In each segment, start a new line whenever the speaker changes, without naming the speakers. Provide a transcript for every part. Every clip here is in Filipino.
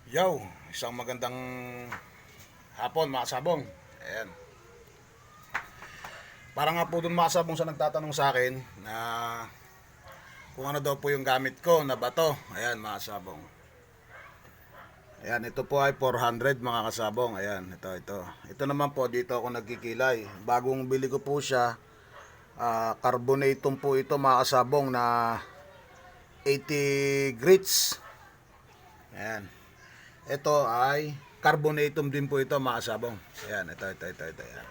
Yo, isang magandang hapon mga sabong. Ayan. Parang nga po dun mga sabong sa nagtatanong sa akin na kung ano daw po yung gamit ko na bato. Ayan mga sabong. Ayan, ito po ay 400 mga kasabong. Ayan, ito. Ito naman po, dito ako nagkikilay. Bagong bili ko po siya. Carbonatum po ito mga kasabong na 80 grits. Ayan. Ito ay carbonatum din po ito mga kasabong. Ayan, ito. Ayan.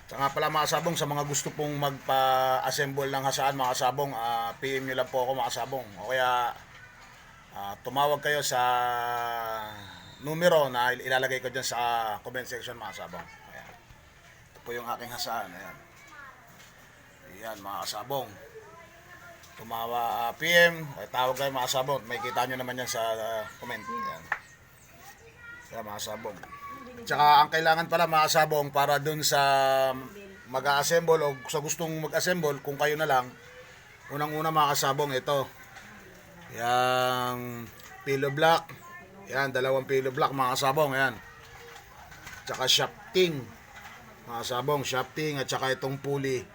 Sa nga pala mga kasabong, sa mga gusto pong magpa-assemble ng hasaan mga kasabong, PM nyo lang po ako mga kasabong. O kaya tumawag kayo sa numero na ilalagay ko dyan sa comment section mga kasabong. Ayan. Ito po yung aking hasaan. Ayan. Ayan mga kasabong. PM, tawag kayo mga kasabong. May kita nyo naman yan sa comment. Ayan. Ayan mga kasabong. Tsaka ang kailangan pala mga kasabong para dun sa mag-assemble o sa gustong mag-assemble, kung kayo na lang, unang-una mga kasabong, ito. Yang pillow block. Yan, 2 pillow block mga kasabong. Yan. Tsaka shafting. Mga kasabong, shafting at tsaka itong pulley.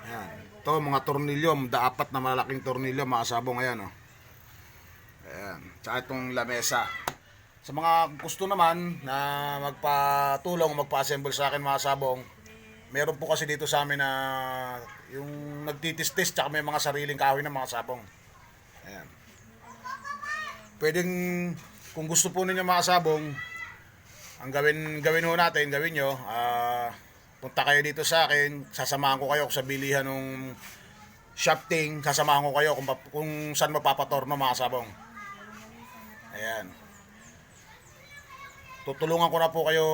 Yan. Ito mga tornilyo, 4 na malaking tornilyo mga kasabong. Ayan, oh. Ayan. Tsaka itong lamesa. Sa mga gusto naman na magpatulong, magpa-assemble sa akin mga kasabong, meron po kasi dito sa amin na yung nagtitis-tis tsaka may mga sariling kahoy na mga kasabong. Ayan. Pwedeng, kung gusto po ninyo mga kasabong, ang gawin ho natin, gawin nyo, punta kayo dito sa akin, sasamahan ko kayo sa bilihan ng shafting, sasamahan ko kayo kung saan mapapatorno mga kasabong. Ayan. Tutulungan ko na po kayo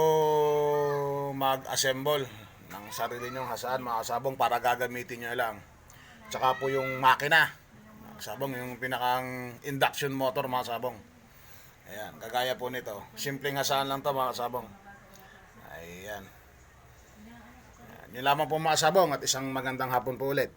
mag-assemble ng sarili nyong hasaan mga kasabong para gagamitin nyo lang. Tsaka po yung makina. Sabong, yung pinakang induction motor mga sabong. Ayan, kagaya po nito. Simpleng hasaan lang to mga sabong. Ayan. Ayan. Yun lamang po mga sabong at isang magandang hapon po ulit.